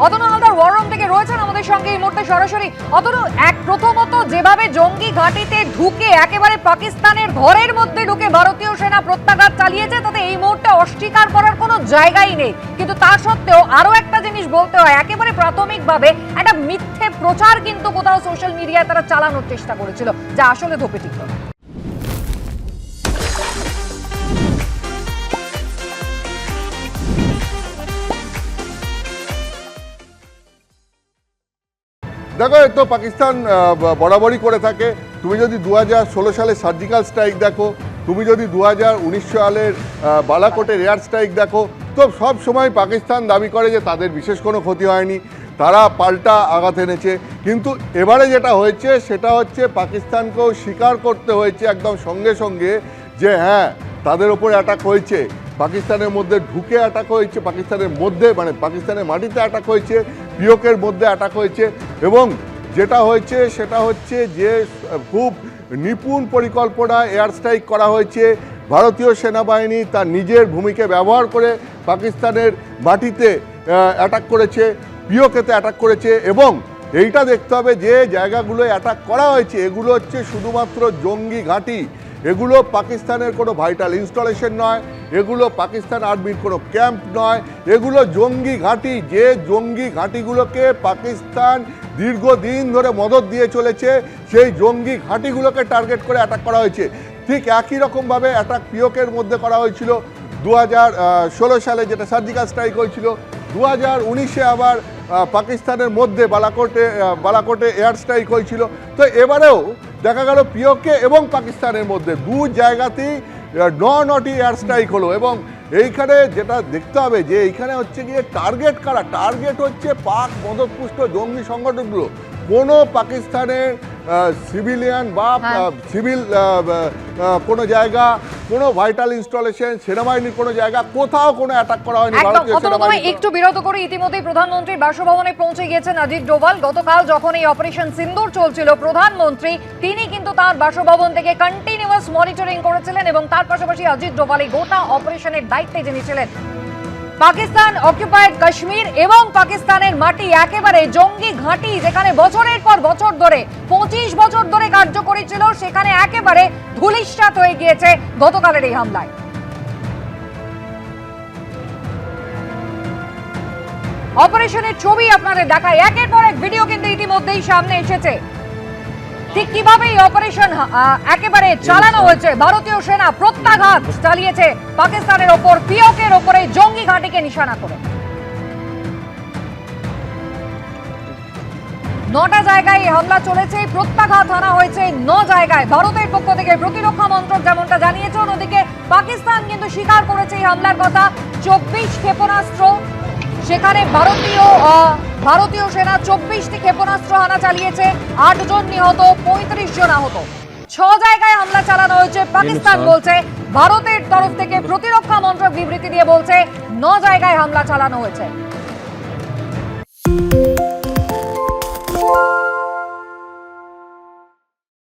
Atanu Haldar war room থেকে রয়েছেন আমাদের সঙ্গে এই মুহূর্তে সরাসরি। অতনু, প্রথমত যেভাবে জঙ্গি ঘাঁটিতে ঢুকে একেবারে পাকিস্তানের ঘরের মধ্যে ঢুকে ভারতীয় সেনা প্রত্যাঘাত চালিয়েছে, তাতে এই মুহূর্তে অস্বীকার করার কোনো জায়গাই নেই। কিন্তু তা সত্ত্বেও আরো একটা জিনিস বলতে হয়, একেবারে প্রাথমিকভাবে একটা মিথ্যে প্রচার কিন্তু কোথাও সোশ্যাল মিডিয়ায় তারা চালানোর চেষ্টা করেছিল, যা আসলে ধোপে টিকল না। দেখো, তো পাকিস্তান বরাবরই করে থাকে। তুমি যদি 2016 সালে সার্জিক্যাল স্ট্রাইক দেখো, তুমি যদি 2019 সালের বালাকোটের এয়ার স্ট্রাইক দেখো, তো সব সময় পাকিস্তান দাবি করে যে তাদের বিশেষ কোনো ক্ষতি হয়নি, তারা পাল্টা আঘাত এনেছে। কিন্তু এবারে যেটা হয়েছে সেটা হচ্ছে পাকিস্তানকেও স্বীকার করতে হয়েছে একদম সঙ্গে সঙ্গে যে হ্যাঁ, তাদের ওপর অ্যাটাক হয়েছে, পাকিস্তানের মধ্যে ঢুকে অ্যাটাক হয়েছে, পাকিস্তানের মধ্যে মানে পাকিস্তানের মাটিতে অ্যাটাক হয়েছে, পিওকের মধ্যে অ্যাটাক হয়েছে। এবং যেটা হয়েছে সেটা হচ্ছে যে খুব নিপুণ পরিকল্পনা এয়ার স্ট্রাইক করা হয়েছে। ভারতীয় সেনাবাহিনী তার নিজের ভূমিকে ব্যবহার করে পাকিস্তানের মাটিতে অ্যাটাক করেছে, পিওকেতে অ্যাটাক করেছে। এবং এইটা দেখতে হবে যে জায়গাগুলোয় অ্যাটাক করা হয়েছে এগুলো হচ্ছে শুধুমাত্র জঙ্গি ঘাঁটি, এগুলো পাকিস্তানের কোনো ভাইটাল ইনস্টলেশন নয়, এগুলো পাকিস্তান আর্মির কোনো ক্যাম্প নয়, এগুলো জঙ্গি ঘাঁটি। যে জঙ্গি ঘাঁটিগুলোকে পাকিস্তান দীর্ঘদিন ধরে মদদ দিয়ে চলেছে, সেই জঙ্গি ঘাঁটিগুলোকে টার্গেট করে অ্যাটাক করা হয়েছে। ঠিক একই রকমভাবে অ্যাটাক পিওকের মধ্যে করা হয়েছিল 2016 সালে, যেটা সার্জিক্যাল স্ট্রাইক হয়েছিল। 2019-এ আবার পাকিস্তানের মধ্যে বালাকোটে এয়ার স্ট্রাইক হয়েছিল। তো এবারেও দেখা গেল পিওকে এবং পাকিস্তানের মধ্যে দু জায়গাতেই নটি এয়ার স্ট্রাইক হলো। এবং এইখানে যেটা দেখতে হবে যে এইখানে হচ্ছে গিয়ে টার্গেট কারা, টার্গেট হচ্ছে পাক মদতপুষ্ট জঙ্গি সংগঠনগুলো। কোনো পাকিস্তানের সিভিলিয়ান বা সিভিল কোনো জায়গা, কোনো ভাইটাল ইনস্টলেশন, সেনাবাহিনীর কোনো জায়গা, কোথাও কোনো অ্যাটাক করা হয়নি ভারতীয় সেনাবাহিনী। একটু বিরত করে ইতিমধ্যেই প্রধানমন্ত্রীর বাসভবনে পৌঁছে গিয়েছেন অজিত ডোভাল। গতকাল যখন এই অপারেশন সিন্দুর চলছিল, প্রধানমন্ত্রী তিনি কিন্তু তার বাসভবন থেকে কন্টিনিউয়াস মনিটরিং করেছিলেন এবং তার পাশাপাশি অজিত ডোভাল এই গোটা অপারেশনের দায়িত্বে যিনি ছিলেন। পাকিস্তান অকুপায়েড কাশ্মীর এবং পাকিস্তানের মাটি একেবারে জঙ্গি ঘাঁটি, যেখানে বছরের পর বছর ধরে 25 বছর ধরে কার্যকরী ছিল, সেখানে একেবারে ধূলিসাৎ হয়ে গিয়েছে গতকালের এই হামলায়। অপারেশনের ছবি আপনাদের দেখায়, একের পর এক ভিডিও কিন্তু ইতিমধ্যেই সামনে এসেছে। ঠিক কিভাবে এই অপারেশন একেবারে চালানো হয়েছে, ভারতীয় সেনা প্রত্যাঘাত চালিয়েছে পাকিস্তানের ওপর, পিওকের ওপরে জঙ্গি ঘাঁটিকে নিশানা করে। 9টা জায়গায় এই হামলা চলেছে, প্রত্যাঘাত হানা হয়েছে 9 জায়গায়। ভারতের পক্ষ থেকে প্রতিরক্ষা মন্ত্রক যেমনটা জানিয়েছে, অন্যদিকে পাকিস্তান কিন্তু স্বীকার করেছে এই হামলার কথা। 24 ক্ষেপণাস্ত্র, সেখানে ভারতীয় সেনা 24টি ক্ষেপণাস্ত্র হানা চালিয়েছে, 8 জন নিহত, 35 জন আহত। 6 জায়গায় হামলা চালানো হয়েছে পাকিস্তান বলছে। ভারতের তরফ থেকে প্রতিরক্ষা মন্ত্রক বিবৃতি দিয়ে বলছে 9 জায়গায় হামলা চালানো হয়েছে।